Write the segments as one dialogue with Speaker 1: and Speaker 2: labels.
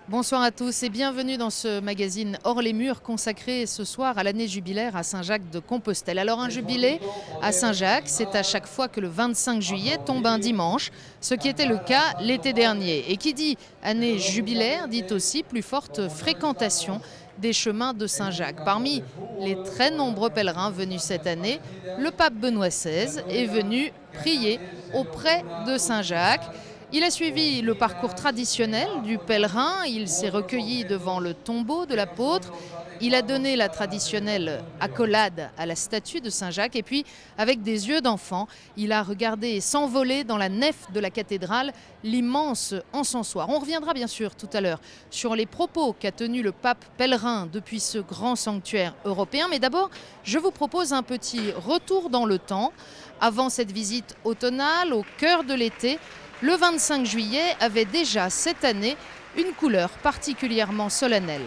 Speaker 1: Bonsoir à tous et bienvenue dans ce magazine Hors les murs consacré ce soir à l'année jubilaire à Saint-Jacques de Compostelle. Alors un jubilé à Saint-Jacques, c'est à chaque fois que le 25 juillet tombe un dimanche, ce qui était le cas l'été dernier. Et qui dit année jubilaire dit aussi plus forte fréquentation des chemins de Saint-Jacques. Parmi les très nombreux pèlerins venus cette année, le pape Benoît XVI est venu prier auprès de Saint-Jacques. Il a suivi le parcours traditionnel du pèlerin, il s'est recueilli devant le tombeau de l'apôtre, il a donné la traditionnelle accolade à la statue de Saint-Jacques et puis, avec des yeux d'enfant, il a regardé s'envoler dans la nef de la cathédrale l'immense encensoir. On reviendra bien sûr tout à l'heure sur les propos qu'a tenus le pape pèlerin depuis ce grand sanctuaire européen, mais d'abord, je vous propose un petit retour dans le temps. Avant cette visite automnale, au cœur de l'été, le 25 juillet avait déjà cette année une couleur particulièrement solennelle.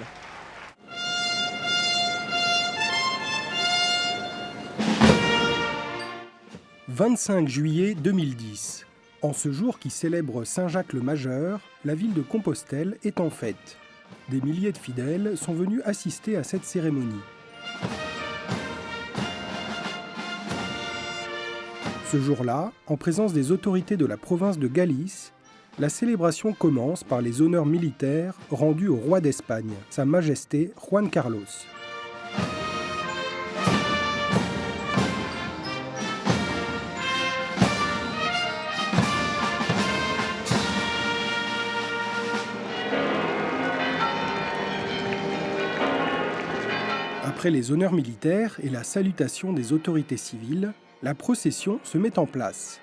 Speaker 2: « 25 juillet 2010. En ce jour qui célèbre Saint-Jacques le Majeur, la ville de Compostelle est en fête. Des milliers de fidèles sont venus assister à cette cérémonie. Ce jour-là, en présence des autorités de la province de Galice, la célébration commence par les honneurs militaires rendus au roi d'Espagne, Sa Majesté Juan Carlos. Après les honneurs militaires et la salutation des autorités civiles, la procession se met en place,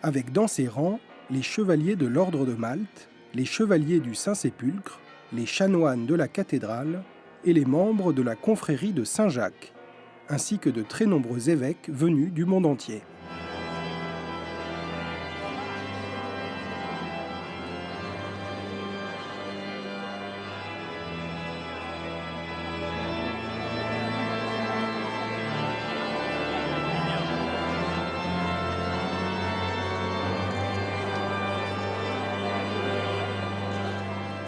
Speaker 2: avec dans ses rangs les chevaliers de l'Ordre de Malte, les chevaliers du Saint-Sépulcre, les chanoines de la cathédrale et les membres de la confrérie de Saint-Jacques, ainsi que de très nombreux évêques venus du monde entier.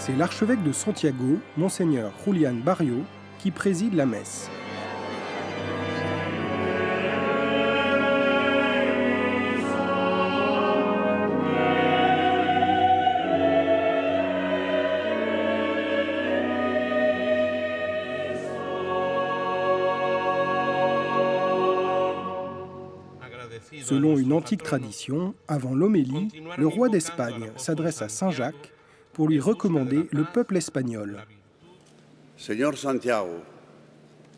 Speaker 2: C'est l'archevêque de Santiago, Monseigneur Julián Barrio, qui préside la messe. Selon une antique tradition, avant l'homélie, le roi d'Espagne s'adresse à Saint-Jacques pour lui recommander le peuple espagnol.
Speaker 3: Señor Santiago,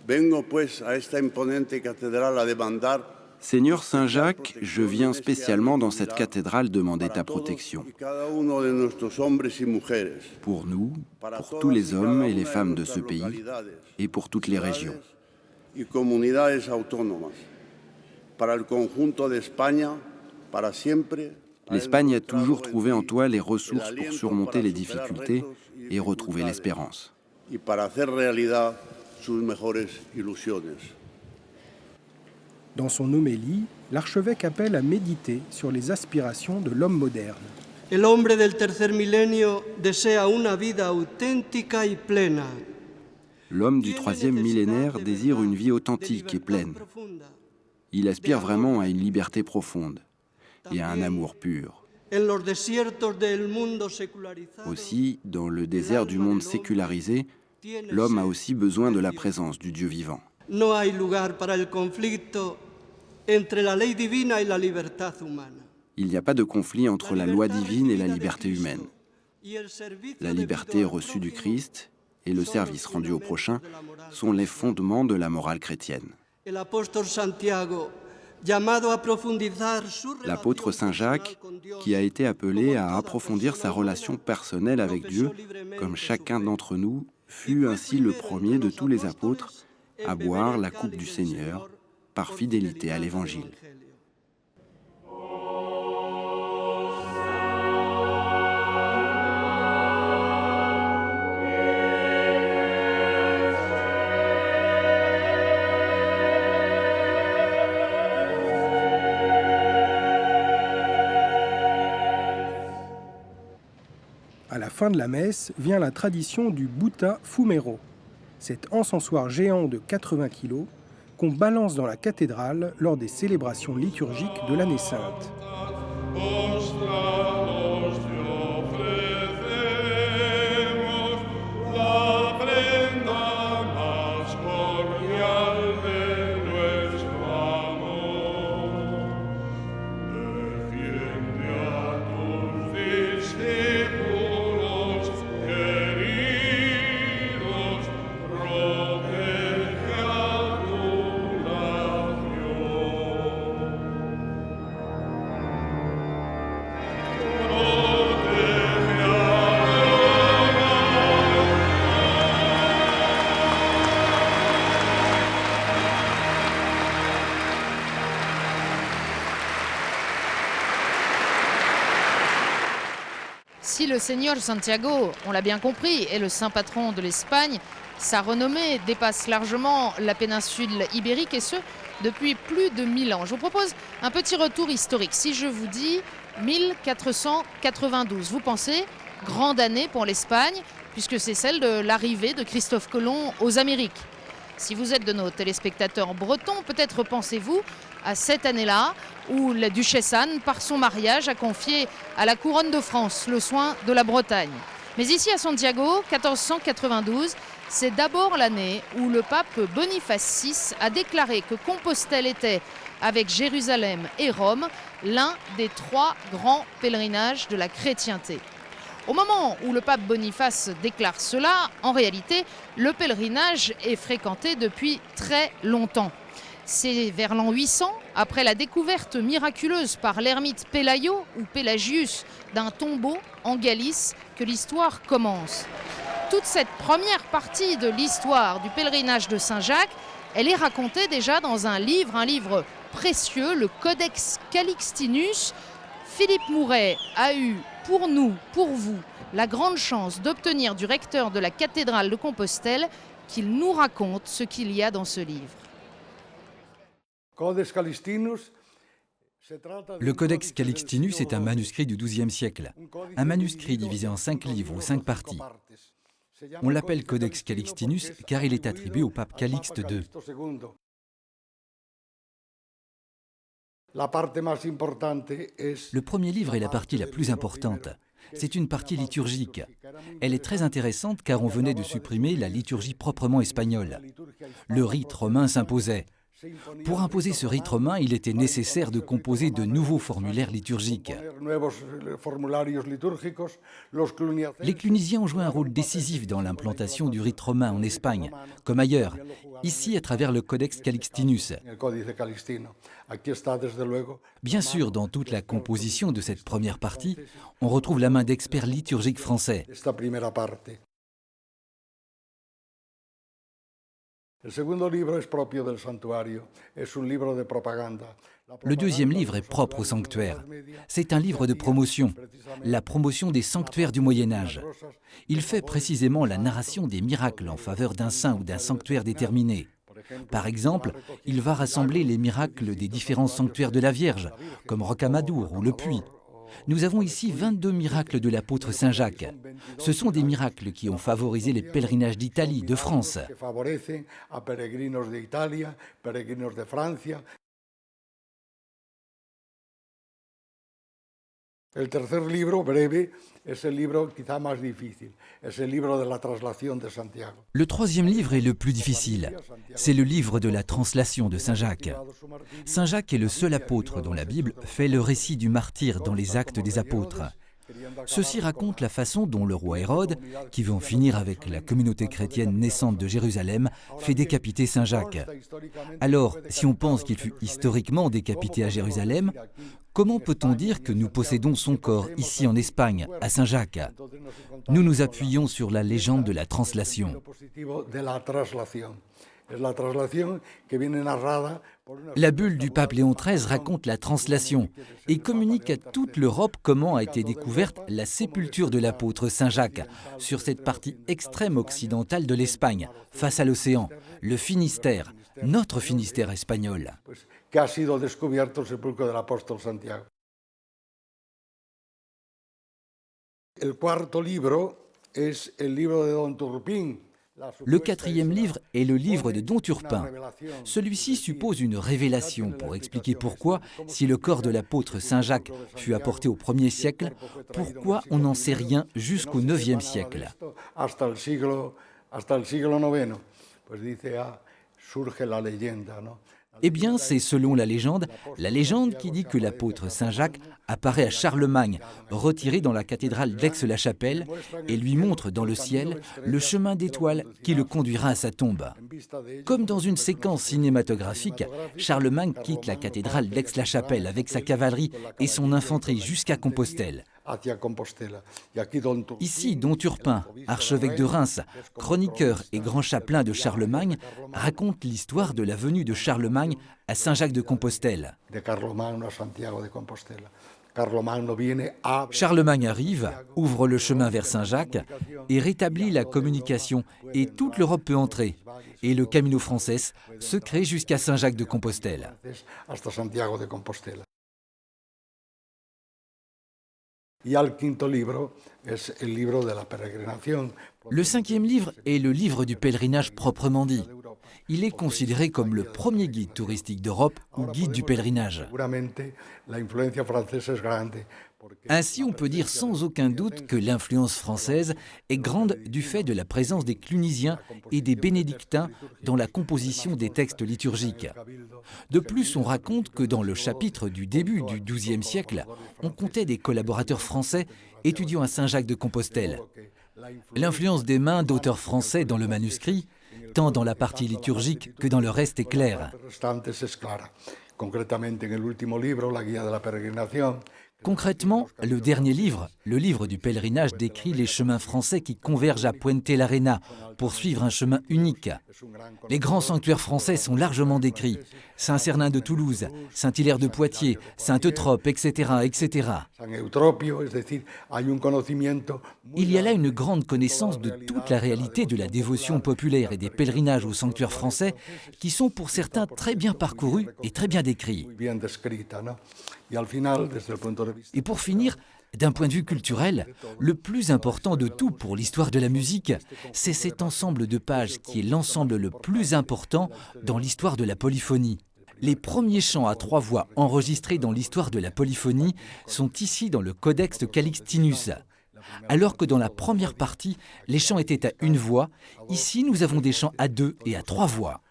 Speaker 3: vengo pues a esta imponente catedral a demandar.
Speaker 4: Seigneur Saint-Jacques, je viens spécialement dans cette cathédrale demander ta protection. Pour nous, pour tous les hommes et les femmes de ce pays, et pour toutes les régions. L'Espagne a toujours trouvé en toi les ressources pour surmonter les difficultés et retrouver l'espérance.
Speaker 2: Dans son homélie, l'archevêque appelle à méditer sur les aspirations de l'homme moderne.
Speaker 5: El hombre del tercer milenio desea una vida auténtica y plena.
Speaker 4: L'homme du troisième millénaire désire une vie authentique et pleine. Il aspire vraiment à une liberté profonde et à un amour pur. Aussi, dans le désert du monde sécularisé, l'homme a aussi besoin de la présence du Dieu vivant. Il n'y a pas de conflit entre la loi divine et la liberté humaine. La liberté reçue du Christ et le service rendu au prochain sont les fondements de la morale chrétienne. L'apôtre Saint Jacques, qui a été appelé à approfondir sa relation personnelle avec Dieu, comme chacun d'entre nous, fut ainsi le premier de tous les apôtres à boire la coupe du Seigneur par fidélité à l'Évangile.
Speaker 2: À la fin de la messe vient la tradition du buta fumero, cet encensoir géant de 80 kg qu'on balance dans la cathédrale lors des célébrations liturgiques de l'année sainte.
Speaker 1: Si le Señor Santiago, on l'a bien compris, est le saint patron de l'Espagne, sa renommée dépasse largement la péninsule ibérique et ce, depuis plus de 1000 ans. Je vous propose un petit retour historique. Si je vous dis 1492, vous pensez grande année pour l'Espagne, puisque c'est celle de l'arrivée de Christophe Colomb aux Amériques. Si vous êtes de nos téléspectateurs bretons, peut-être pensez-vous à cette année-là où la duchesse Anne, par son mariage, a confié à la couronne de France le soin de la Bretagne. Mais ici à Santiago, 1492, c'est d'abord l'année où le pape Boniface VI a déclaré que Compostelle était, avec Jérusalem et Rome, l'un des 3 grands pèlerinages de la chrétienté. Au moment où le pape Boniface déclare cela, en réalité, le pèlerinage est fréquenté depuis très longtemps. C'est vers l'an 800, après la découverte miraculeuse par l'ermite Pélayo ou Pélagius d'un tombeau en Galice, que l'histoire commence. Toute cette première partie de l'histoire du pèlerinage de Saint-Jacques, elle est racontée déjà dans un livre précieux, le Codex Calixtinus. Philippe Mouret a eu pour nous, pour vous, la grande chance d'obtenir du recteur de la cathédrale de Compostelle qu'il nous raconte ce qu'il y a dans ce livre.
Speaker 6: Le Codex Calixtinus est un manuscrit du XIIe siècle, un manuscrit divisé en 5 livres ou 5 parties. On l'appelle Codex Calixtinus car il est attribué au pape Calixte II. Le premier livre est la partie la plus importante. C'est une partie liturgique. Elle est très intéressante car on venait de supprimer la liturgie proprement espagnole. Le rite romain s'imposait. Pour imposer ce rite romain, il était nécessaire de composer de nouveaux formulaires liturgiques. Les Clunisiens ont joué un rôle décisif dans l'implantation du rite romain en Espagne, comme ailleurs, ici à travers le Codex Calixtinus. Bien sûr, dans toute la composition de cette première partie, on retrouve la main d'experts liturgiques français. Le deuxième livre est propre au sanctuaire. C'est un livre de promotion, la promotion des sanctuaires du Moyen-Âge. Il fait précisément la narration des miracles en faveur d'un saint ou d'un sanctuaire déterminé. Par exemple, il va rassembler les miracles des différents sanctuaires de la Vierge, comme Rocamadour ou le Puy. Nous avons ici 22 miracles de l'apôtre Saint Jacques. Ce sont des miracles qui ont favorisé les pèlerinages d'Italie, de France. Le troisième livre est le plus difficile. C'est le livre de la translation de Saint Jacques. Saint Jacques est le seul apôtre dont la Bible fait le récit du martyre dans les Actes des Apôtres. Ceci raconte la façon dont le roi Hérode, qui veut en finir avec la communauté chrétienne naissante de Jérusalem, fait décapiter Saint Jacques. Alors, si on pense qu'il fut historiquement décapité à Jérusalem, comment peut-on dire que nous possédons son corps ici en Espagne, à Saint Jacques? Nous nous appuyons sur la légende de la translation. La bulle du pape Léon XIII raconte la translation et communique à toute l'Europe comment a été découverte la sépulture de l'apôtre Saint Jacques sur cette partie extrême occidentale de l'Espagne, face à l'océan, le Finistère, notre Finistère espagnol. Le quatrième livre est le livre de Dom Turpin. Celui-ci suppose une révélation pour expliquer pourquoi, si le corps de l'apôtre Saint Jacques fut apporté au 1er siècle, pourquoi on n'en sait rien jusqu'au 9e siècle. Eh bien, c'est selon la légende qui dit que l'apôtre Saint Jacques apparaît à Charlemagne, retiré dans la cathédrale d'Aix-la-Chapelle, et lui montre dans le ciel le chemin d'étoiles qui le conduira à sa tombe. Comme dans une séquence cinématographique, Charlemagne quitte la cathédrale d'Aix-la-Chapelle avec sa cavalerie et son infanterie jusqu'à Compostelle. Ici, Dom Turpin, archevêque de Reims, chroniqueur et grand chapelain de Charlemagne, raconte l'histoire de la venue de Charlemagne à Saint-Jacques-de-Compostelle. Charlemagne arrive, ouvre le chemin vers Saint-Jacques et rétablit la communication, et toute l'Europe peut entrer. Et le Camino Frances se crée jusqu'à Saint-Jacques-de-Compostelle. Le 5e livre est le livre du pèlerinage proprement dit. Il est considéré comme le premier guide touristique d'Europe ou guide du pèlerinage. Ainsi, on peut dire sans aucun doute que l'influence française est grande du fait de la présence des clunisiens et des bénédictins dans la composition des textes liturgiques. De plus, on raconte que dans le chapitre du début du XIIe siècle, on comptait des collaborateurs français étudiant à Saint-Jacques-de-Compostelle. L'influence des mains d'auteurs français dans le manuscrit, tant dans la partie liturgique que dans le reste, est claire. Concrètement, le dernier livre, le livre du pèlerinage, décrit les chemins français qui convergent à Puente l'Arena pour suivre un chemin unique. Les grands sanctuaires français sont largement décrits. Saint-Cernin de Toulouse, Saint-Hilaire de Poitiers, Sainte-Eutrope, etc., etc. Il y a là une grande connaissance de toute la réalité de la dévotion populaire et des pèlerinages aux sanctuaires français qui sont pour certains très bien parcourus et très bien décrits. Et pour finir, d'un point de vue culturel, le plus important de tout pour l'histoire de la musique, c'est cet ensemble de pages qui est l'ensemble le plus important dans l'histoire de la polyphonie. Les premiers chants à 3 voix enregistrés dans l'histoire de la polyphonie sont ici dans le Codex Calixtinus. Alors que dans la première partie, les chants étaient à 1 voix, ici nous avons des chants à 2 et à 3 voix.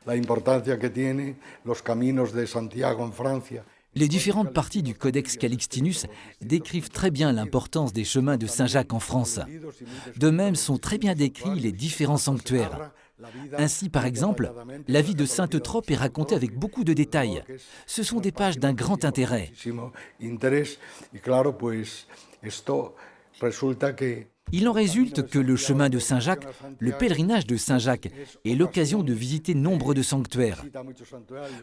Speaker 6: Les différentes parties du Codex Calixtinus décrivent très bien l'importance des chemins de Saint-Jacques en France. De même sont très bien décrits les différents sanctuaires. Ainsi, par exemple, la vie de Sainte-Eutrope est racontée avec beaucoup de détails. Ce sont des pages d'un grand intérêt. Il en résulte que le chemin de Saint-Jacques, le pèlerinage de Saint-Jacques, est l'occasion de visiter nombre de sanctuaires.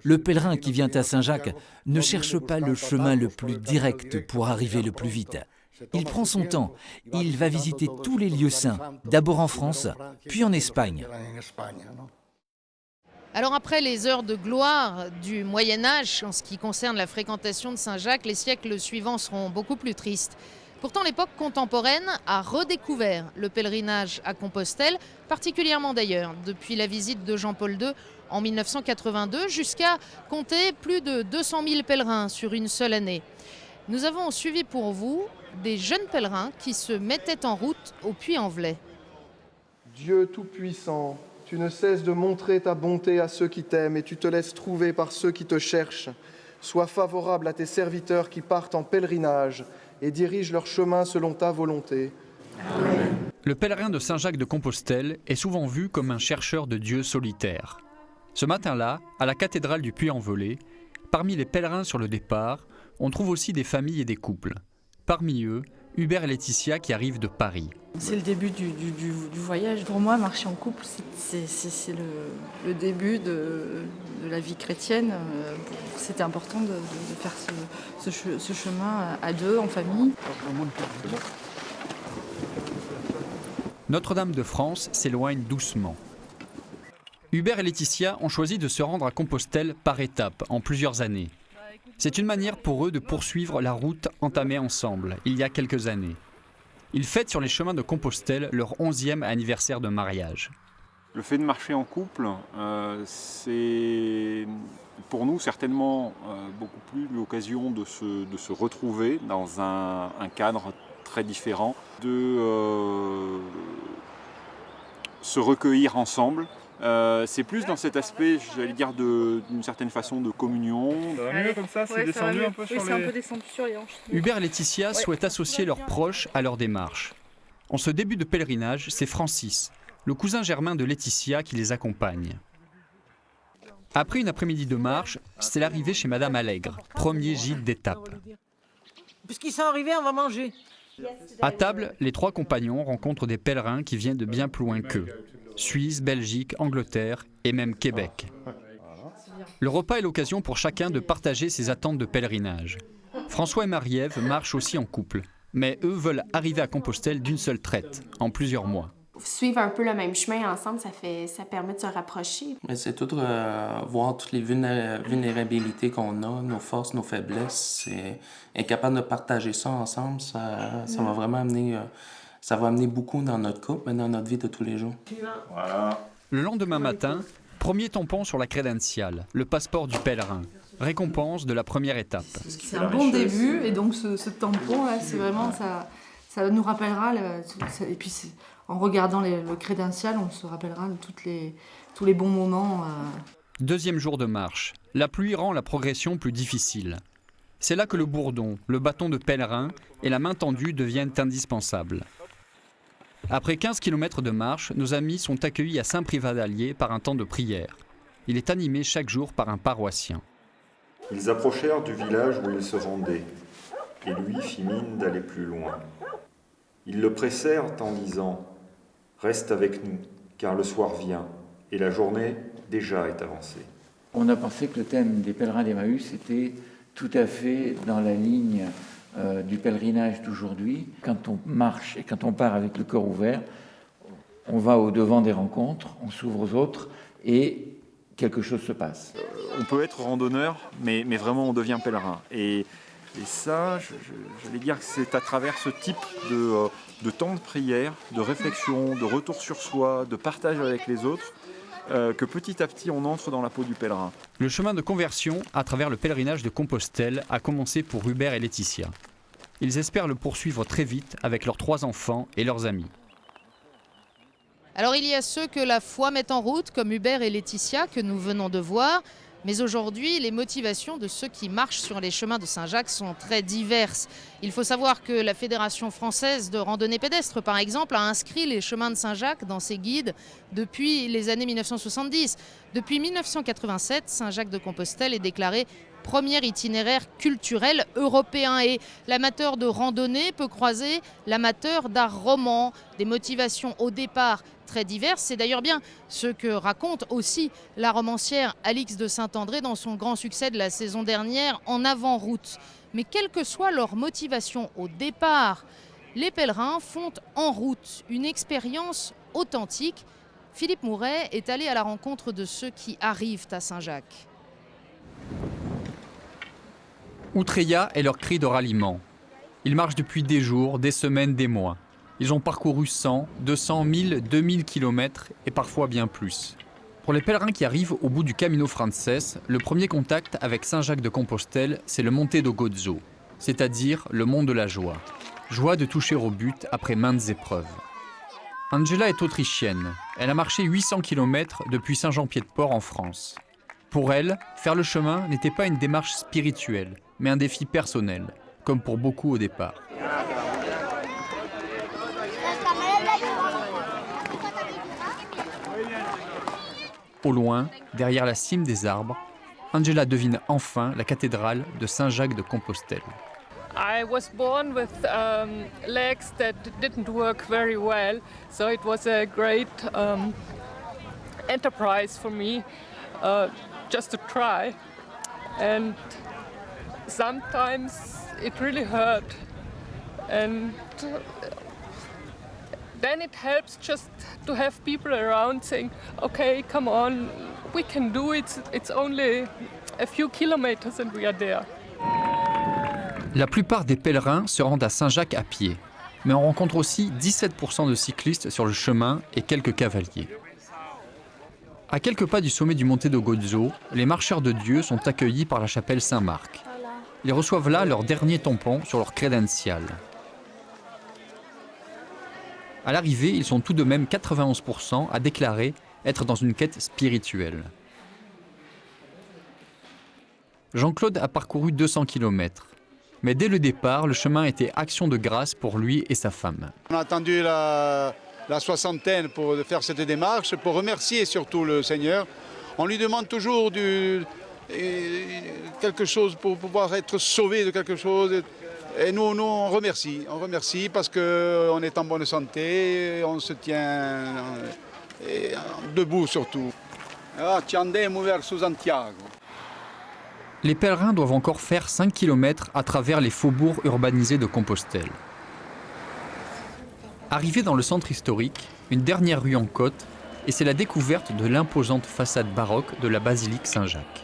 Speaker 6: Le pèlerin qui vient à Saint-Jacques ne cherche pas le chemin le plus direct pour arriver le plus vite. Il prend son temps, il va visiter tous les lieux saints, d'abord en France, puis en Espagne.
Speaker 1: Alors après les heures de gloire du Moyen-Âge, en ce qui concerne la fréquentation de Saint-Jacques, les siècles suivants seront beaucoup plus tristes. Pourtant, l'époque contemporaine a redécouvert le pèlerinage à Compostelle, particulièrement d'ailleurs depuis la visite de Jean-Paul II en 1982, jusqu'à compter plus de 200 000 pèlerins sur une seule année. Nous avons suivi pour vous des jeunes pèlerins qui se mettaient en route au Puy-en-Velay.
Speaker 7: Dieu Tout-Puissant, tu ne cesses de montrer ta bonté à ceux qui t'aiment et tu te laisses trouver par ceux qui te cherchent. Sois favorable à tes serviteurs qui partent en pèlerinage et dirige leur chemin selon ta volonté.
Speaker 8: Amen. Le pèlerin de Saint-Jacques-de-Compostelle est souvent vu comme un chercheur de Dieu solitaire. Ce matin-là, à la cathédrale du Puy-en-Velay, parmi les pèlerins sur le départ, on trouve aussi des familles et des couples. Parmi eux, Hubert et Laetitia qui arrivent de Paris.
Speaker 9: C'est le début du voyage. Pour moi, marcher en couple, c'est le début de la vie chrétienne. C'était important de faire ce chemin à deux, en famille.
Speaker 8: Notre-Dame de France s'éloigne doucement. Hubert et Laetitia ont choisi de se rendre à Compostelle par étapes, en plusieurs années. C'est une manière pour eux de poursuivre la route entamée ensemble, il y a quelques années. Ils fêtent sur les chemins de Compostelle leur 11e anniversaire de mariage.
Speaker 10: Le fait de marcher en couple, c'est pour nous certainement beaucoup plus l'occasion de se retrouver dans un cadre très différent, de se recueillir ensemble. C'est plus dans cet aspect, j'allais dire, d'une certaine façon de communion.
Speaker 11: Ça va mieux comme ça, c'est descendu un peu sur les...
Speaker 9: un peu descendu sur les hanches.
Speaker 8: Hubert et Laetitia souhaitent associer leurs proches à leur démarche. En ce début de pèlerinage, c'est Francis, le cousin germain de Laetitia, qui les accompagne. Après une après-midi de marche, c'est l'arrivée chez Madame Allègre, premier gîte d'étape.
Speaker 12: Puisqu'ils sont arrivés, on va manger.
Speaker 8: À table, les 3 compagnons rencontrent des pèlerins qui viennent de bien plus loin qu'eux. Suisse, Belgique, Angleterre et même Québec. Le repas est l'occasion pour chacun de partager ses attentes de pèlerinage. François et Marie-Ève marchent aussi en couple, mais eux veulent arriver à Compostelle d'une seule traite, en plusieurs mois.
Speaker 13: Suivre un peu le même chemin ensemble, ça permet de se rapprocher.
Speaker 14: C'est tout voir toutes les vulnérabilités qu'on a, nos forces, nos faiblesses. Et être capable de partager ça ensemble, ça va vraiment amener... Ça va amener beaucoup dans notre couple, mais dans notre vie de tous les jours.
Speaker 8: Voilà. Le lendemain matin, premier tampon sur la crédentiale, le passeport du pèlerin, récompense de la première étape.
Speaker 9: C'est un bon début, et donc ce tampon, là, c'est vraiment, ça nous rappellera, et puis en regardant le crédential, on se rappellera tous les bons moments.
Speaker 8: Deuxième jour de marche, la pluie rend la progression plus difficile. C'est là que le bourdon, le bâton de pèlerin et la main tendue deviennent indispensables. Après 15 km de marche, nos amis sont accueillis à Saint-Privat d'Allier par un temps de prière. Il est animé chaque jour par un paroissien.
Speaker 15: Ils approchèrent du village où ils se rendaient, et lui fit mine d'aller plus loin. Ils le pressèrent en disant « Reste avec nous, car le soir vient, et la journée déjà est avancée. »
Speaker 16: On a pensé que le thème des pèlerins d'Emmaüs était tout à fait dans la ligne du pèlerinage d'aujourd'hui. Quand on marche et quand on part avec le cœur ouvert, on va au-devant des rencontres, on s'ouvre aux autres et quelque chose se passe.
Speaker 10: On peut être randonneur, mais vraiment on devient pèlerin. Et ça, j'allais dire que c'est à travers ce type de temps de prière, de réflexion, de retour sur soi, de partage avec les autres, que petit à petit on entre dans la peau du pèlerin.
Speaker 8: Le chemin de conversion à travers le pèlerinage de Compostelle a commencé pour Hubert et Laetitia. Ils espèrent le poursuivre très vite avec leurs 3 enfants et leurs amis.
Speaker 1: Alors il y a ceux que la foi met en route, comme Hubert et Laetitia que nous venons de voir. Mais aujourd'hui, les motivations de ceux qui marchent sur les chemins de Saint-Jacques sont très diverses. Il faut savoir que la Fédération française de randonnée pédestre, par exemple, a inscrit les chemins de Saint-Jacques dans ses guides depuis les années 1970. Depuis 1987, Saint-Jacques de Compostelle est déclaré premier itinéraire culturel européen. Et l'amateur de randonnée peut croiser l'amateur d'art roman, des motivations au départ très diverses. C'est d'ailleurs bien ce que raconte aussi la romancière Alix de Saint-André dans son grand succès de la saison dernière, En avant-route. Mais quelle que soit leur motivation au départ, les pèlerins font en route une expérience authentique. Philippe Mouret est allé à la rencontre de ceux qui arrivent à Saint-Jacques.
Speaker 8: Outreya est leur cri de ralliement. Ils marchent depuis des jours, des semaines, des mois. Ils ont parcouru 100, 200, 1000, 2000 km et parfois bien plus. Pour les pèlerins qui arrivent au bout du Camino Frances, le premier contact avec Saint-Jacques de Compostelle, c'est le Monte do Gozo, c'est-à-dire le mont de la joie. Joie de toucher au but après maintes épreuves. Angela est autrichienne. Elle a marché 800 km depuis Saint-Jean-Pied-de-Port en France. Pour elle, faire le chemin n'était pas une démarche spirituelle, mais un défi personnel, comme pour beaucoup au départ. Au loin, derrière la cime des arbres, Angela devine enfin la cathédrale de Saint-Jacques de Compostelle.
Speaker 17: I was born with legs that didn't work very well, so it was a great enterprise for me just to try. And sometimes it really hurt, and then it helps just to have people around saying, okay, come on, we can do it, it's only a few kilometers and we are there.
Speaker 8: La plupart des pèlerins se rendent à Saint-Jacques à pied. Mais on rencontre aussi 17% de cyclistes sur le chemin et quelques cavaliers. À quelques pas du sommet du Monte do Gozo, les marcheurs de Dieu sont accueillis par la chapelle Saint-Marc. Ils reçoivent là leur dernier tampon sur leur crédential. À l'arrivée, ils sont tout de même 91% à déclarer être dans une quête spirituelle. Jean-Claude a parcouru 200 km. Mais dès le départ, le chemin était action de grâce pour lui et sa femme.
Speaker 18: On a attendu la soixantaine pour faire cette démarche, pour remercier surtout le Seigneur. On lui demande toujours quelque chose pour pouvoir être sauvé de quelque chose. Et nous on remercie parce qu'on est en bonne santé, on se tient debout surtout.
Speaker 8: Les pèlerins doivent encore faire 5 km à travers les faubourgs urbanisés de Compostelle. Arrivé dans le centre historique, une dernière rue en côte, et c'est la découverte de l'imposante façade baroque de la basilique Saint-Jacques.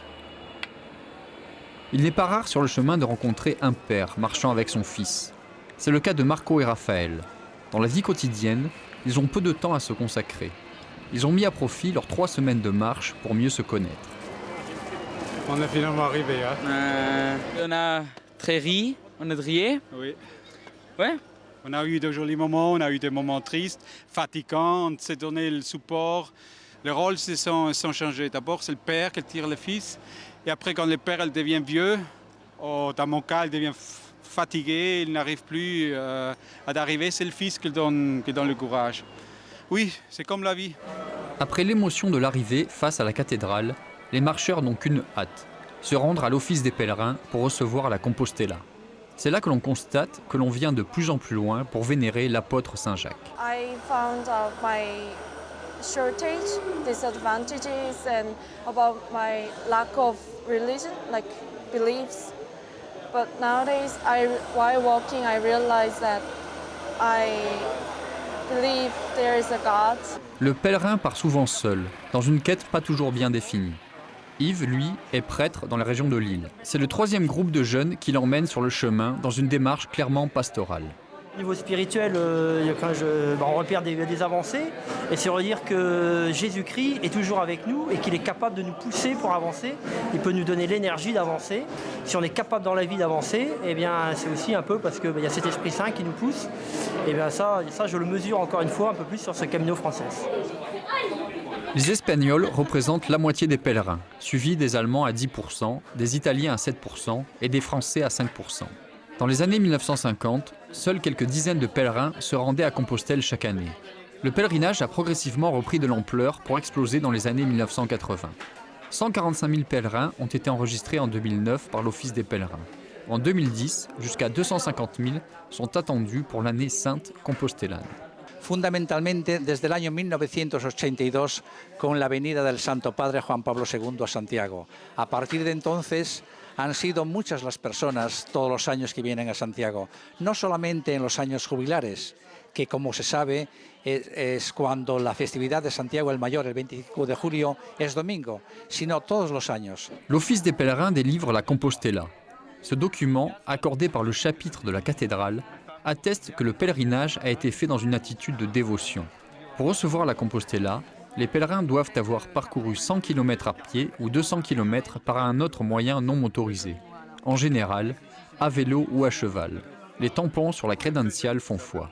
Speaker 8: Il n'est pas rare sur le chemin de rencontrer un père marchant avec son fils. C'est le cas de Marco et Raphaël. Dans la vie quotidienne, ils ont peu de temps à se consacrer. Ils ont mis à profit leurs 3 semaines de marche pour mieux se connaître.
Speaker 11: On est finalement arrivé. Hein?
Speaker 19: On a très ri, on a rié.
Speaker 11: Oui.
Speaker 19: Ouais.
Speaker 11: On a eu de jolis moments, on a eu des moments tristes, fatigants, on s'est donné le support. Les rôles se sont changés. D'abord, c'est le père qui tire le fils. Et après, quand le père elle devient vieux, dans mon cas, il devient fatigué, il n'arrive plus à arriver, c'est le fils qui donne le courage. Oui, c'est comme la vie.
Speaker 8: Après l'émotion de l'arrivée face à la cathédrale, les marcheurs n'ont qu'une hâte, se rendre à l'office des pèlerins pour recevoir la Compostela. C'est là que l'on constate que l'on vient de plus en plus loin pour vénérer l'apôtre Saint-Jacques.
Speaker 20: I found out my shortage, disadvantages and about my lack of religion, like beliefs. But nowadays, while walking, I realized that I believe there is a God.
Speaker 8: Le pèlerin part souvent seul, dans une quête pas toujours bien définie. Yves, lui, est prêtre dans la région de Lille. C'est le 3e groupe de jeunes qui l'emmène sur le chemin dans une démarche clairement pastorale.
Speaker 21: Au niveau spirituel, on repère des avancées, et c'est redire que Jésus-Christ est toujours avec nous et qu'il est capable de nous pousser pour avancer. Il peut nous donner l'énergie d'avancer. Si on est capable dans la vie d'avancer, eh bien, c'est aussi un peu parce qu'il y a cet Esprit Saint qui nous pousse. Et bien ça, je le mesure encore une fois un peu plus sur ce Camino Frances.
Speaker 8: Les Espagnols représentent la moitié des pèlerins, suivis des Allemands à 10%, des Italiens à 7% et des Français à 5%. Dans les années 1950, seuls quelques dizaines de pèlerins se rendaient à Compostelle chaque année. Le pèlerinage a progressivement repris de l'ampleur pour exploser dans les années 1980. 145 000 pèlerins ont été enregistrés en 2009 par l'Office des pèlerins. En 2010, jusqu'à 250 000 sont attendus pour l'année sainte compostelane.
Speaker 22: Fundamentalmente desde el año 1982 con la venida del Santo Padre Juan Pablo II a Santiago. A partir de entonces han sido muchas las personas todos los años que vienen a Santiago, no solamente en los años jubilares, que como se sabe es cuando la festividad de Santiago el Mayor, el 25 de julio, es domingo, sino todos los años.
Speaker 8: L'Office des pèlerins délivre la Compostela. Ce document, accordé par le chapitre de la cathédrale, atteste que le pèlerinage a été fait dans une attitude de dévotion. Pour recevoir la Compostela, les pèlerins doivent avoir parcouru 100 km à pied ou 200 km par un autre moyen non motorisé. En général, à vélo ou à cheval. Les tampons sur la crédentiale font foi.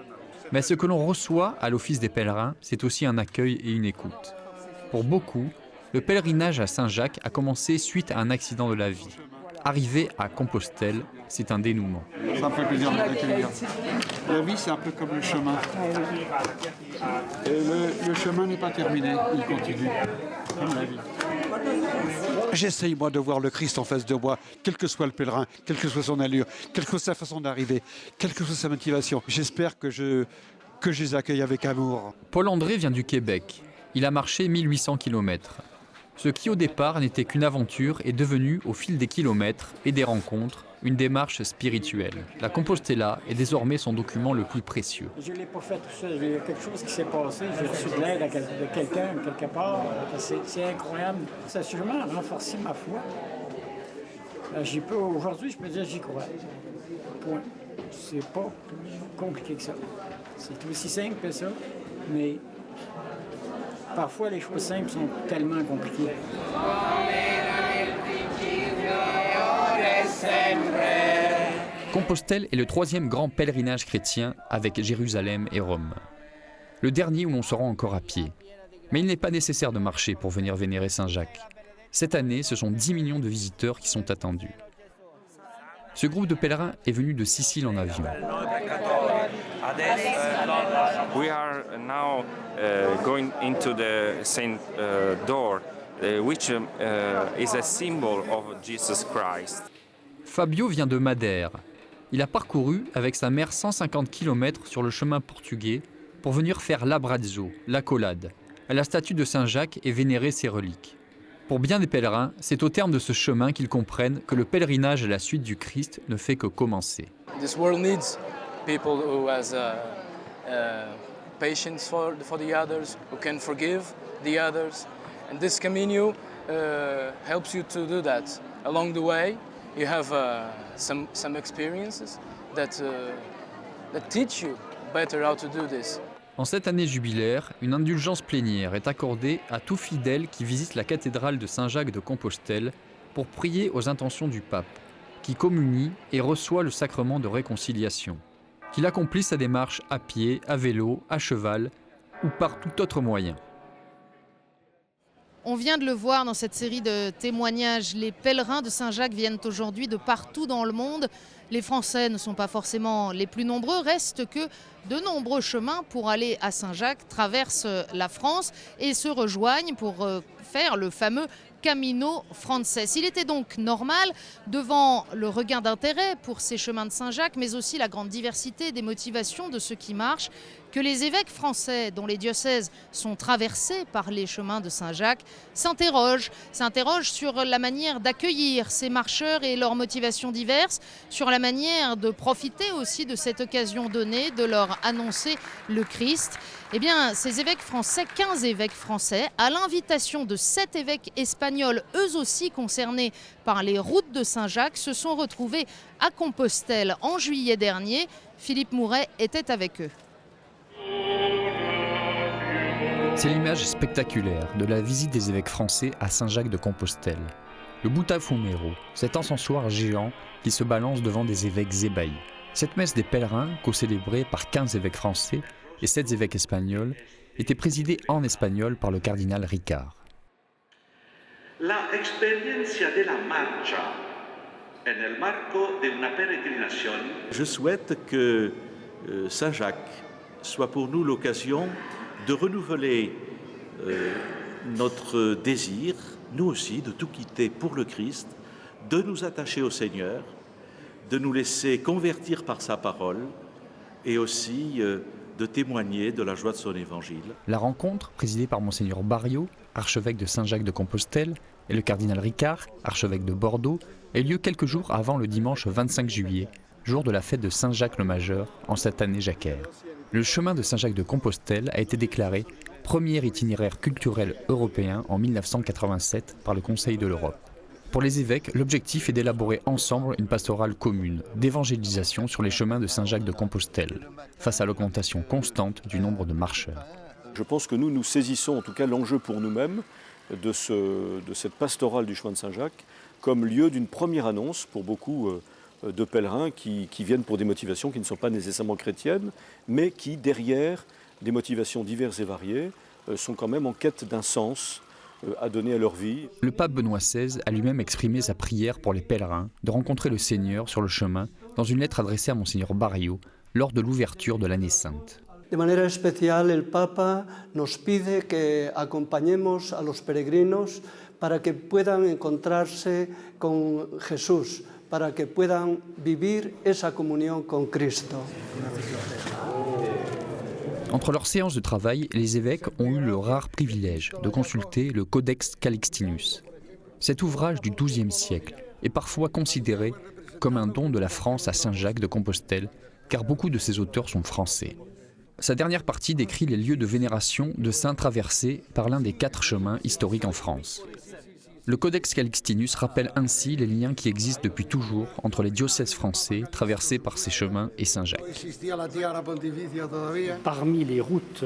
Speaker 8: Mais ce que l'on reçoit à l'Office des pèlerins, c'est aussi un accueil et une écoute. Pour beaucoup, le pèlerinage à Saint-Jacques a commencé suite à un accident de la vie. Arriver à Compostelle, c'est un dénouement.
Speaker 11: Ça me fait plaisir de t'accueillir. La vie, c'est un peu comme le chemin. Et le chemin n'est pas terminé, il continue, comme la vie.
Speaker 23: J'essaye, moi, de voir le Christ en face de moi, quel que soit le pèlerin, quelle que soit son allure, quelle que soit sa façon d'arriver, quelle que soit sa motivation. J'espère que je les accueille avec amour.
Speaker 8: Paul André vient du Québec. Il a marché 1800 km. Ce qui au départ n'était qu'une aventure est devenu, au fil des kilomètres et des rencontres, une démarche spirituelle. La Compostela est désormais son document le plus précieux.
Speaker 24: Je ne l'ai pas fait tout seul, il y a quelque chose qui s'est passé, j'ai reçu de l'aide de quelqu'un, quelque part. C'est incroyable. Ça a sûrement renforcé ma foi. Aujourd'hui, je peux dire j'y crois. Point. c'est pas plus compliqué que ça. C'est aussi simple que ça, mais parfois les choses simples sont tellement compliquées.
Speaker 8: Compostelle est le troisième grand pèlerinage chrétien avec Jérusalem et Rome. Le dernier où l'on se rend encore à pied. Mais il n'est pas nécessaire de marcher pour venir vénérer Saint-Jacques. Cette année, ce sont 10 millions de visiteurs qui sont attendus. Ce groupe de pèlerins est venu de Sicile en avion.
Speaker 2: We are now going into the Saint door, which is a symbol of Jesus Christ.
Speaker 8: Fabio vient de Madère. Il a parcouru avec sa mère 150 km sur le chemin portugais pour venir faire l'abrazzo, l'accolade, à la statue de Saint-Jacques et vénérer ses reliques. Pour bien des pèlerins, c'est au terme de ce chemin qu'ils comprennent que le pèlerinage à la suite du Christ ne fait que commencer.
Speaker 3: This world needs people who has patience for the others, who can forgive the others, and this Camino helps you to do that. Along the way, you have some experiences that teach you better how to do this.
Speaker 8: En cette année jubilaire, une indulgence plénière est accordée à tout fidèle qui visite la cathédrale de Saint-Jacques de Compostelle pour prier aux intentions du pape, qui communie et reçoit le sacrement de réconciliation, qu'il accomplisse sa démarche à pied, à vélo, à cheval ou par tout autre moyen.
Speaker 1: On vient de le voir dans cette série de témoignages, les pèlerins de Saint-Jacques viennent aujourd'hui de partout dans le monde. Les Français ne sont pas forcément les plus nombreux, reste que de nombreux chemins pour aller à Saint-Jacques traversent la France et se rejoignent pour faire le fameux Camino Frances. Il était donc normal, devant le regain d'intérêt pour ces chemins de Saint-Jacques, mais aussi la grande diversité des motivations de ceux qui marchent, que les évêques français, dont les diocèses sont traversés par les chemins de Saint-Jacques, s'interrogent sur la manière d'accueillir ces marcheurs et leurs motivations diverses, sur la manière de profiter aussi de cette occasion donnée, de leur annoncer le Christ. Eh bien, ces évêques français, 15 évêques français, à l'invitation de 7 évêques espagnols, eux aussi concernés par les routes de Saint-Jacques, se sont retrouvés à Compostelle en juillet dernier. Philippe Mouret était avec eux.
Speaker 8: C'est l'image spectaculaire de la visite des évêques français à Saint-Jacques de Compostelle. Le Botafumeiro, cet encensoir géant qui se balance devant des évêques ébahis. Cette messe des pèlerins, co-célébrée par 15 évêques français et 7 évêques espagnols, était présidée en espagnol par le cardinal Ricard.
Speaker 4: La experiencia de la marcha en el marco de una peregrinación. Je souhaite que Saint-Jacques soit pour nous l'occasion de renouveler notre désir, nous aussi, de tout quitter pour le Christ, de nous attacher au Seigneur, de nous laisser convertir par sa parole et aussi de témoigner de la joie de son évangile.
Speaker 8: La rencontre, présidée par Monseigneur Barriot, archevêque de Saint-Jacques de Compostelle, et le cardinal Ricard, archevêque de Bordeaux, a eu lieu quelques jours avant le dimanche 25 juillet, jour de la fête de Saint-Jacques le Majeur en cette année jacquaire. Le chemin de Saint-Jacques de Compostelle a été déclaré premier itinéraire culturel européen en 1987 par le Conseil de l'Europe. Pour les évêques, l'objectif est d'élaborer ensemble une pastorale commune d'évangélisation sur les chemins de Saint-Jacques de Compostelle, face à l'augmentation constante du nombre de marcheurs.
Speaker 5: Je pense que nous saisissons en tout cas l'enjeu pour nous-mêmes de cette pastorale du chemin de Saint-Jacques comme lieu d'une première annonce pour beaucoup de pèlerins qui viennent pour des motivations qui ne sont pas nécessairement chrétiennes, mais qui, derrière des motivations diverses et variées, sont quand même en quête d'un sens à donner à leur vie.
Speaker 8: Le pape Benoît XVI a lui-même exprimé sa prière pour les pèlerins de rencontrer le Seigneur sur le chemin dans une lettre adressée à Monseigneur Barriot lors de l'ouverture de l'année sainte.
Speaker 25: De manera especial, el Papa nos pide que acompañemos a los peregrinos para que puedan encontrarse con Jesús, para que puedan vivir esa comunión con Cristo.
Speaker 8: Entre leurs séances de travail, les évêques ont eu le rare privilège de consulter le Codex Calixtinus. Cet ouvrage du XIIe siècle est parfois considéré comme un don de la France à Saint-Jacques de Compostelle, car beaucoup de ses auteurs sont français. Sa dernière partie décrit les lieux de vénération de saints traversés par l'un des 4 chemins historiques en France. Le Codex Calixtinus rappelle ainsi les liens qui existent depuis toujours entre les diocèses français traversés par ces chemins et Saint-Jacques.
Speaker 6: Parmi les routes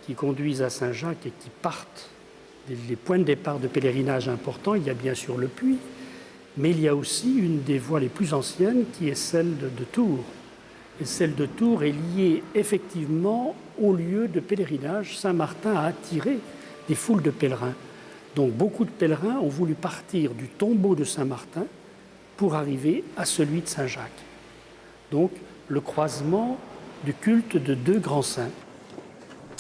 Speaker 6: qui conduisent à Saint-Jacques et qui partent, les points de départ de pèlerinage importants, il y a bien sûr le puits, mais il y a aussi une des voies les plus anciennes qui est celle de Tours. Et celle de Tours est liée effectivement au lieu de pèlerinage. Saint-Martin a attiré des foules de pèlerins. Donc beaucoup de pèlerins ont voulu partir du tombeau de Saint-Martin pour arriver à celui de Saint-Jacques. Donc le croisement du culte de deux grands saints.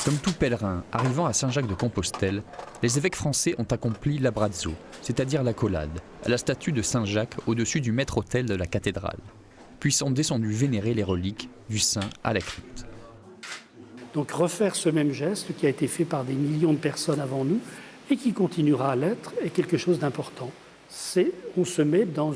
Speaker 8: Comme tout pèlerin arrivant à Saint-Jacques-de-Compostelle, les évêques français ont accompli l'abrazzo, c'est-à-dire l'accolade, à la statue de Saint-Jacques au-dessus du maître-autel de la cathédrale, puis sont descendus vénérer les reliques du saint à la crypte.
Speaker 6: Donc refaire ce même geste qui a été fait par des millions de personnes avant nous et qui continuera à l'être est quelque chose d'important. On se met dans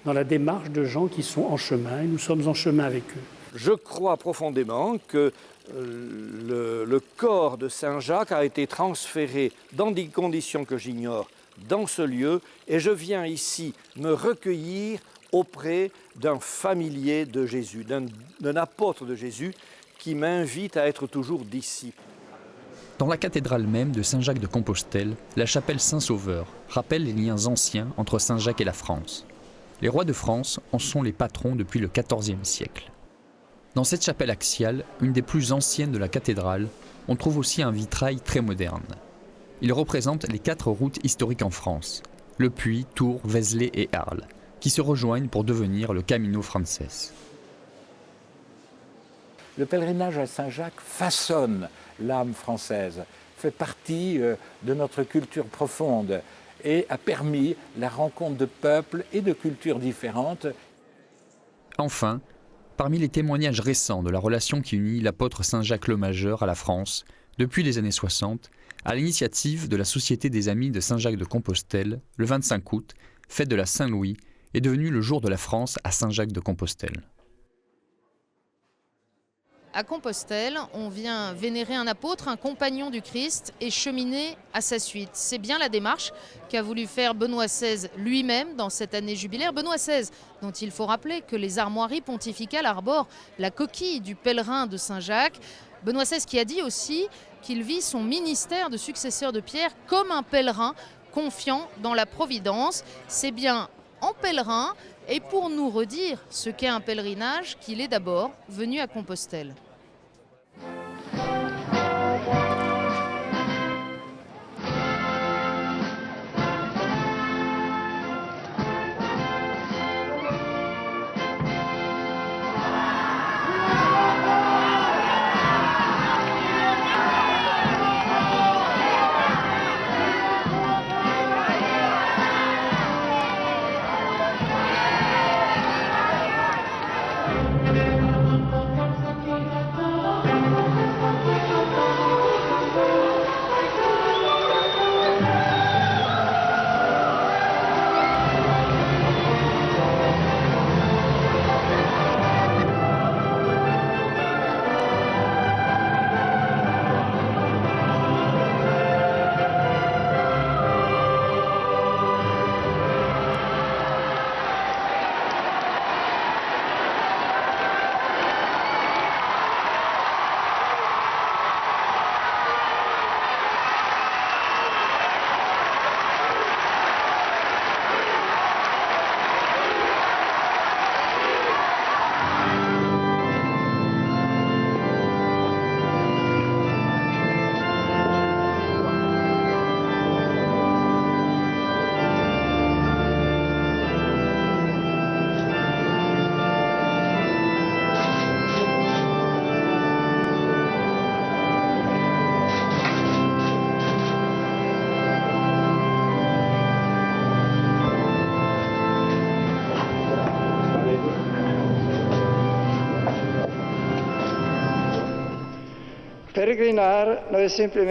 Speaker 6: la démarche de gens qui sont en chemin et nous sommes en chemin avec eux.
Speaker 7: Je crois profondément que le corps de Saint-Jacques a été transféré dans des conditions que j'ignore dans ce lieu et je viens ici me recueillir auprès d'un familier de Jésus, d'un apôtre de Jésus qui m'invite à être toujours disciple.
Speaker 8: Dans la cathédrale même de Saint-Jacques-de-Compostelle, la chapelle Saint-Sauveur rappelle les liens anciens entre Saint-Jacques et la France. Les rois de France en sont les patrons depuis le XIVe siècle. Dans cette chapelle axiale, une des plus anciennes de la cathédrale, on trouve aussi un vitrail très moderne. Il représente les 4 routes historiques en France, Le Puy, Tours, Vézelay et Arles, qui se rejoignent pour devenir le Camino Frances.
Speaker 16: Le pèlerinage à Saint-Jacques façonne l'âme française, fait partie de notre culture profonde et a permis la rencontre de peuples et de cultures différentes.
Speaker 8: Enfin, parmi les témoignages récents de la relation qui unit l'apôtre Saint-Jacques le Majeur à la France, depuis les années 60, à l'initiative de la Société des Amis de Saint-Jacques-de-Compostelle, le 25 août, fête de la Saint-Louis, est devenu le jour de la France à Saint-Jacques-de-Compostelle.
Speaker 1: À Compostelle, on vient vénérer un apôtre, un compagnon du Christ et cheminer à sa suite. C'est bien la démarche qu'a voulu faire Benoît XVI lui-même dans cette année jubilaire. Benoît XVI, dont il faut rappeler que les armoiries pontificales arborent la coquille du pèlerin de Saint-Jacques. Benoît XVI qui a dit aussi qu'il vit son ministère de successeur de Pierre comme un pèlerin confiant dans la providence. C'est bien en pèlerin et pour nous redire ce qu'est un pèlerinage qu'il est d'abord venu à Compostelle.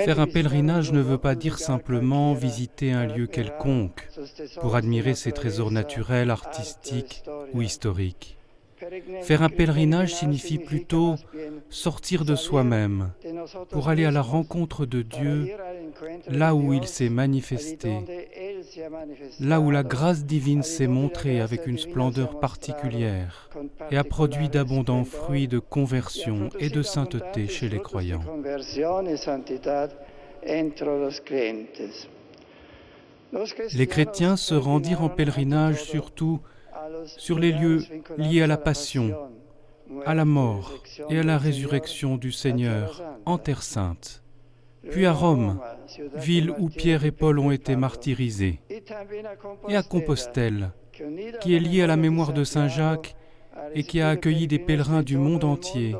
Speaker 12: Faire un pèlerinage ne veut pas dire simplement visiter un lieu quelconque pour admirer ses trésors naturels, artistiques ou historiques. Faire un pèlerinage signifie plutôt sortir de soi-même pour aller à la rencontre de Dieu là où il s'est manifesté là où la grâce divine s'est montrée avec une splendeur particulière et a produit d'abondants fruits de conversion et de sainteté chez les croyants. Les chrétiens se rendirent en pèlerinage surtout sur les lieux liés à la passion, à la mort et à la résurrection du Seigneur en Terre Sainte, puis à Rome, ville où Pierre et Paul ont été martyrisés, et à Compostelle, qui est liée à la mémoire de Saint Jacques et qui a accueilli des pèlerins du monde entier,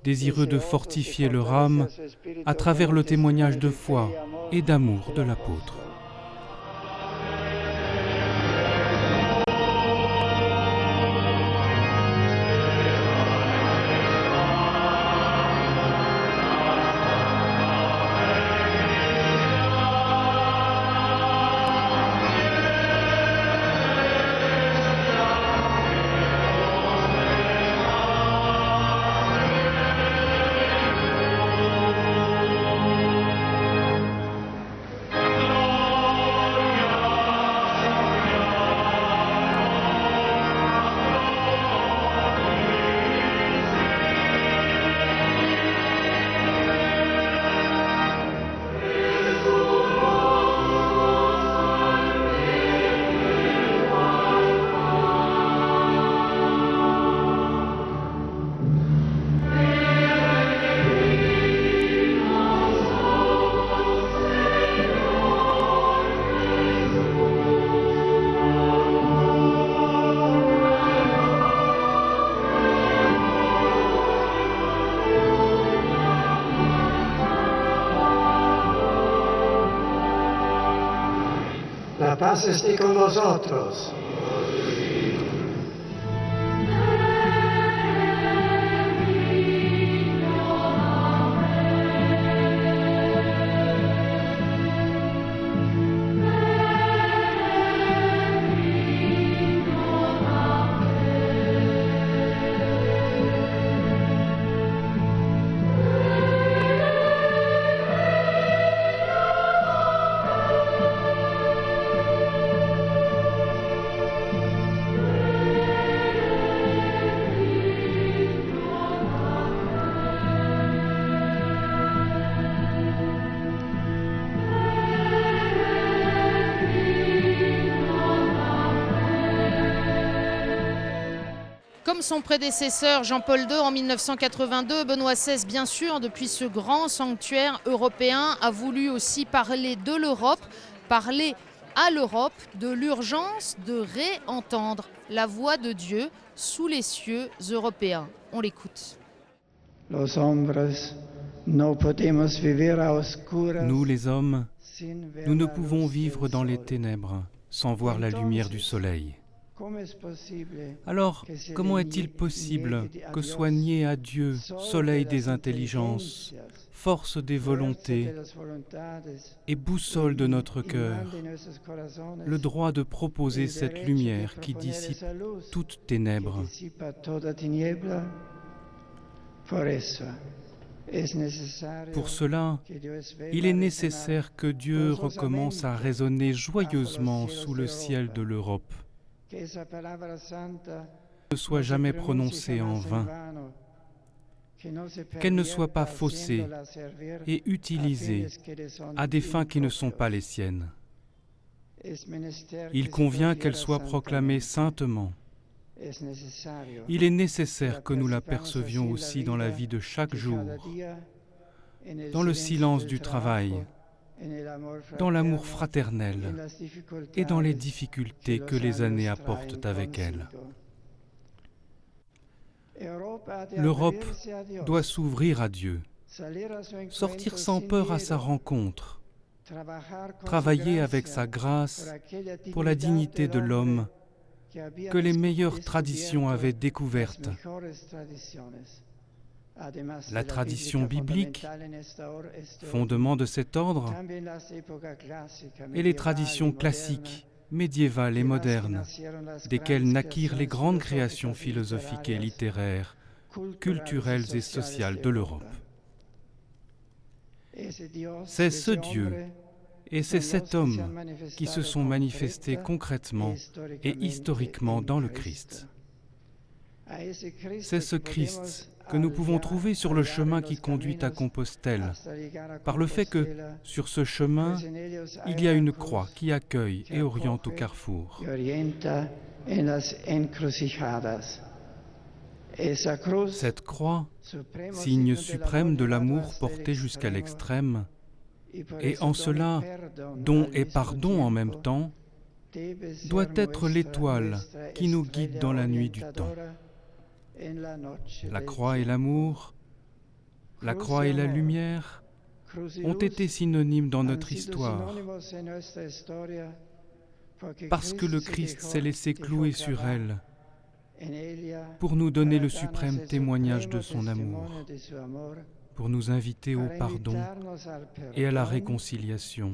Speaker 12: désireux de fortifier leur âme à travers le témoignage de foi et d'amour de l'apôtre.
Speaker 9: La paz esté con vosotros.
Speaker 1: Comme son prédécesseur Jean-Paul II en 1982, Benoît XVI, bien sûr, depuis ce grand sanctuaire européen, a voulu aussi parler de l'Europe, parler à l'Europe de l'urgence de réentendre la voix de Dieu sous les cieux européens. On l'écoute.
Speaker 9: Nous,
Speaker 12: les hommes, nous ne pouvons vivre dans les ténèbres sans voir la lumière du soleil. Alors, comment est-il possible que soit nié à Dieu, soleil des intelligences, force des volontés et boussole de notre cœur, le droit de proposer cette lumière qui dissipe toutes ténèbres? Pour cela, il est nécessaire que Dieu recommence à résonner joyeusement sous le ciel de l'Europe, ne soit jamais prononcée en vain, qu'elle ne soit pas faussée et utilisée à des fins qui ne sont pas les siennes. Il convient qu'elle soit proclamée saintement. Il est nécessaire que nous la percevions aussi dans la vie de chaque jour, dans le silence du travail, dans l'amour fraternel et dans les difficultés que les années apportent avec elles. L'Europe doit s'ouvrir à Dieu, sortir sans peur à sa rencontre, travailler avec sa grâce pour la dignité de l'homme que les meilleures traditions avaient découverte. La tradition biblique, fondement de cet ordre, et les traditions classiques, médiévales et modernes, desquelles naquirent les grandes créations philosophiques et littéraires, culturelles et sociales de l'Europe. C'est ce Dieu Et c'est cet homme qui se sont manifestés concrètement et historiquement dans le Christ. C'est ce Christ que nous pouvons trouver sur le chemin qui conduit à Compostelle, par le fait que, sur ce chemin, il y a une croix qui accueille et oriente au carrefour. Cette croix, signe suprême de l'amour porté jusqu'à l'extrême, et en cela, don et pardon en même temps, doit être l'étoile qui nous guide dans la nuit du temps. La croix et l'amour, la croix et la lumière ont été synonymes dans notre histoire, parce que le Christ s'est laissé clouer sur elle pour nous donner le suprême témoignage de son amour, pour nous inviter au pardon et à la réconciliation,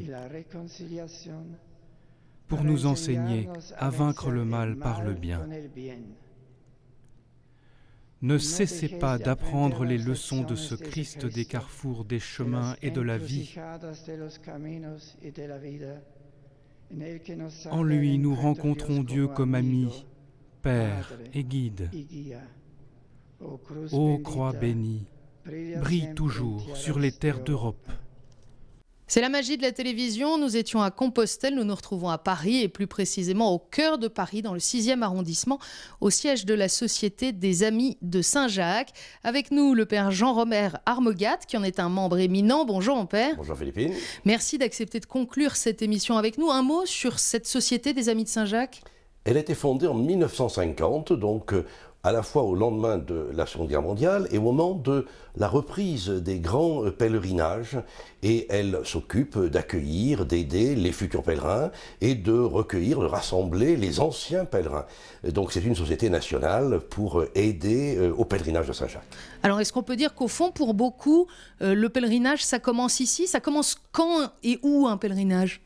Speaker 12: pour nous enseigner à vaincre le mal par le bien. Ne cessez pas d'apprendre les leçons de ce Christ des carrefours des chemins et de la vie. En lui, nous rencontrons Dieu comme ami, Père et guide. Ô croix bénie, brille toujours sur les terres d'Europe.
Speaker 1: C'est la magie de la télévision. Nous étions à Compostelle, nous nous retrouvons à Paris et plus précisément au cœur de Paris, dans le 6e arrondissement, au siège de la Société des Amis de Saint-Jacques. Avec nous, le père Jean-Romer Armegat, qui en est un membre éminent. Bonjour mon père.
Speaker 10: Bonjour Philippine.
Speaker 1: Merci d'accepter de conclure cette émission avec nous. Un mot sur cette Société des Amis de Saint-Jacques ?
Speaker 10: Elle a été fondée en 1950, donc à la fois au lendemain de la Seconde Guerre mondiale et au moment de la reprise des grands pèlerinages. Et elle s'occupe d'accueillir, d'aider les futurs pèlerins et de recueillir, de rassembler les anciens pèlerins. Donc c'est une société nationale pour aider au pèlerinage de Saint-Jacques.
Speaker 1: Alors est-ce qu'on peut dire qu'au fond, pour beaucoup, le pèlerinage, ça commence ici ? Ça commence quand et où un pèlerinage ?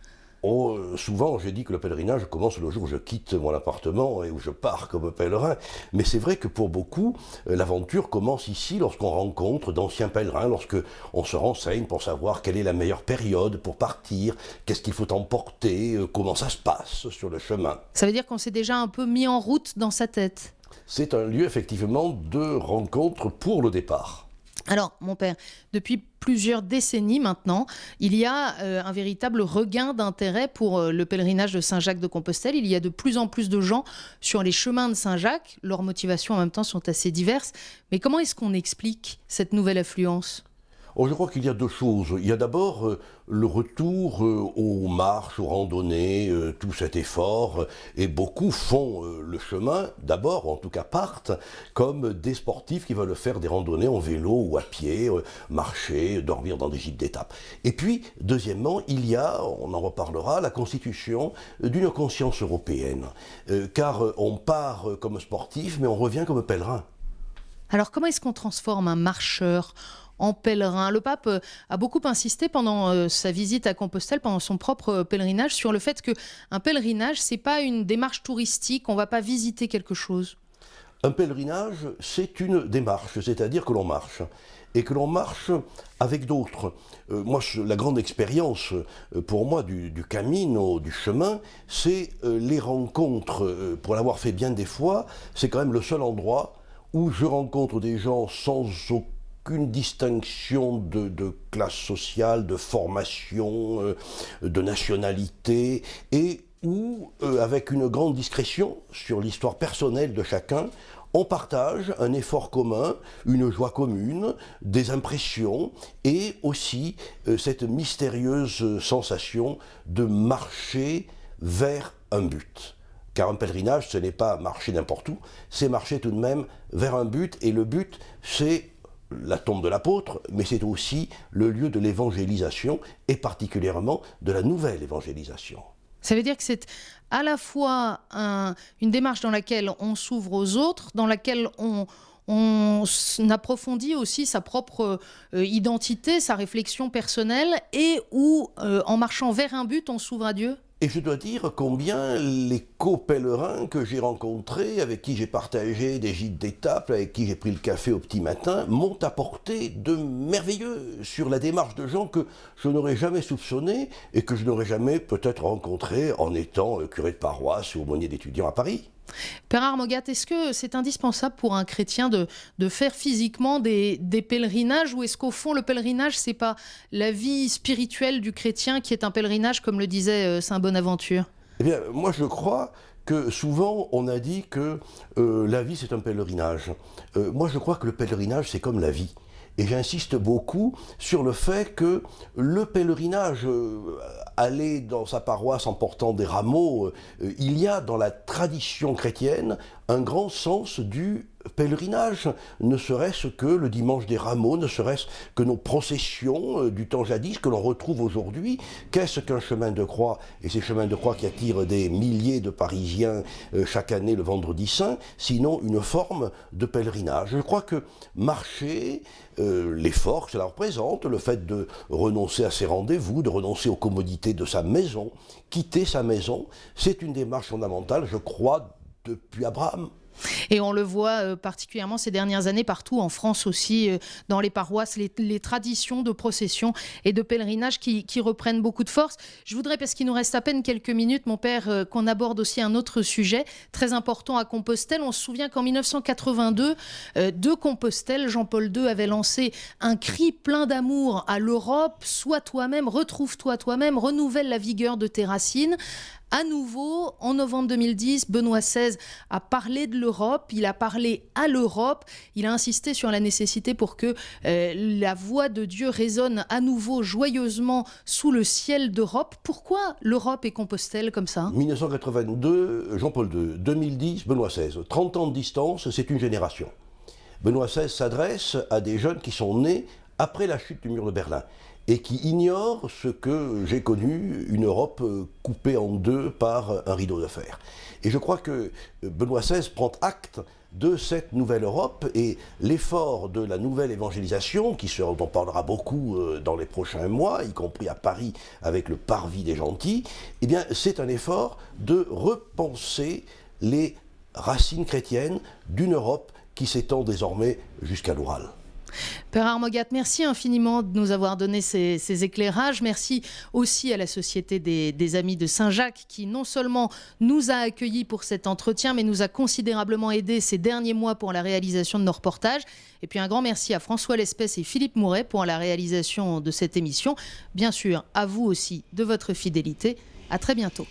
Speaker 10: Oh, souvent, j'ai dit que le pèlerinage commence le jour où je quitte mon appartement et où je pars comme pèlerin. Mais c'est vrai que pour beaucoup, l'aventure commence ici lorsqu'on rencontre d'anciens pèlerins, lorsqu'on se renseigne pour savoir quelle est la meilleure période pour partir, qu'est-ce qu'il faut emporter, comment ça se passe sur le chemin.
Speaker 1: Ça veut dire qu'on s'est déjà un peu mis en route dans sa tête.
Speaker 10: C'est un lieu effectivement de rencontre pour le départ.
Speaker 1: Alors, mon père, depuis plusieurs décennies maintenant, il y a un véritable regain d'intérêt pour le pèlerinage de Saint-Jacques de Compostelle. Il y a de plus en plus de gens sur les chemins de Saint-Jacques. Leurs motivations en même temps sont assez diverses. Mais comment est-ce qu'on explique cette nouvelle affluence ?
Speaker 10: Oh, je crois qu'il y a deux choses. Il y a d'abord le retour aux marches, aux randonnées, tout cet effort. Et beaucoup font le chemin, d'abord, en tout cas partent, comme des sportifs qui veulent faire des randonnées en vélo ou à pied, marcher, dormir dans des gîtes d'étape. Et puis, deuxièmement, il y a, on en reparlera, la constitution d'une conscience européenne. Car on part comme sportif, mais on revient comme pèlerin.
Speaker 1: Alors comment est-ce qu'on transforme un marcheur en pèlerin ? Le pape a beaucoup insisté pendant sa visite à Compostelle, pendant son propre pèlerinage, sur le fait qu'un pèlerinage, ce n'est pas une démarche touristique, on ne va pas visiter quelque chose.
Speaker 10: Un pèlerinage, c'est une démarche, c'est-à-dire que l'on marche. Et que l'on marche avec d'autres. Moi, la grande expérience pour moi du camino, du chemin, c'est les rencontres. Pour l'avoir fait bien des fois, c'est quand même le seul endroit où je rencontre des gens sans aucune distinction de classe sociale, de formation, de nationalité, et où, avec une grande discrétion sur l'histoire personnelle de chacun, on partage un effort commun, une joie commune, des impressions, et aussi cette mystérieuse sensation de marcher vers un but. Car un pèlerinage, ce n'est pas marcher n'importe où, c'est marcher tout de même vers un but, et le but, c'est la tombe de l'apôtre, mais c'est aussi le lieu de l'évangélisation, et particulièrement de la nouvelle évangélisation.
Speaker 1: Ça veut dire que c'est à la fois une démarche dans laquelle on s'ouvre aux autres, dans laquelle on approfondit aussi sa propre identité, sa réflexion personnelle, et où, en marchant vers un but, on s'ouvre à Dieu.
Speaker 10: Et je dois dire combien les co-pèlerins que j'ai rencontrés, avec qui j'ai partagé des gîtes d'étape, avec qui j'ai pris le café au petit matin, m'ont apporté de merveilleux sur la démarche de gens que je n'aurais jamais soupçonnés et que je n'aurais jamais peut-être rencontrés en étant curé de paroisse ou aumônier d'étudiants à Paris.
Speaker 1: Père Armogat, est-ce que c'est indispensable pour un chrétien de faire physiquement des pèlerinages, ou est-ce qu'au fond le pèlerinage, c'est pas la vie spirituelle du chrétien qui est un pèlerinage, comme le disait saint Bonaventure?
Speaker 10: Eh bien, moi je crois que souvent on a dit que la vie c'est un pèlerinage. Moi je crois que le pèlerinage c'est comme la vie. Et j'insiste beaucoup sur le fait que le pèlerinage, aller dans sa paroisse en portant des rameaux, il y a dans la tradition chrétienne un grand sens du pèlerinage, ne serait-ce que le dimanche des rameaux, ne serait-ce que nos processions du temps jadis que l'on retrouve aujourd'hui. Qu'est-ce qu'un chemin de croix? Et ces chemins de croix qui attirent des milliers de Parisiens chaque année le vendredi saint, sinon une forme de pèlerinage. Je crois que marcher, l'effort que cela représente, le fait de renoncer à ses rendez-vous, de renoncer aux commodités de sa maison, quitter sa maison, c'est une démarche fondamentale, je crois, depuis Abraham.
Speaker 1: Et on le voit particulièrement ces dernières années partout en France aussi, dans les paroisses, les traditions de procession et de pèlerinage qui reprennent beaucoup de force. Je voudrais, parce qu'il nous reste à peine quelques minutes, mon père, qu'on aborde aussi un autre sujet très important à Compostelle. On se souvient qu'en 1982, de Compostelle, Jean-Paul II avait lancé un cri plein d'amour à l'Europe: sois toi-même, retrouve-toi toi-même, renouvelle la vigueur de tes racines. À nouveau, en novembre 2010, Benoît XVI a parlé de l'Europe, il a parlé à l'Europe, il a insisté sur la nécessité pour que la voix de Dieu résonne à nouveau joyeusement sous le ciel d'Europe. Pourquoi l'Europe et Compostelle comme ça?
Speaker 10: 1982, Jean-Paul II, 2010, Benoît XVI. 30 ans de distance, c'est une génération. Benoît XVI s'adresse à des jeunes qui sont nés après la chute du mur de Berlin et qui ignorent ce que j'ai connu, une Europe coupée en deux par un rideau de fer. Et je crois que Benoît XVI prend acte de cette nouvelle Europe, et l'effort de la nouvelle évangélisation, dont on parlera beaucoup dans les prochains mois, y compris à Paris avec le Parvis des Gentils, eh bien c'est un effort de repenser les racines chrétiennes d'une Europe qui s'étend désormais jusqu'à l'Oural.
Speaker 1: Père Armogat, merci infiniment de nous avoir donné ces éclairages. Merci aussi à la Société des Amis de Saint-Jacques qui non seulement nous a accueillis pour cet entretien, mais nous a considérablement aidés ces derniers mois pour la réalisation de nos reportages. Et puis un grand merci à François Lespès et Philippe Mouret pour la réalisation de cette émission. Bien sûr, à vous aussi de votre fidélité. À très bientôt.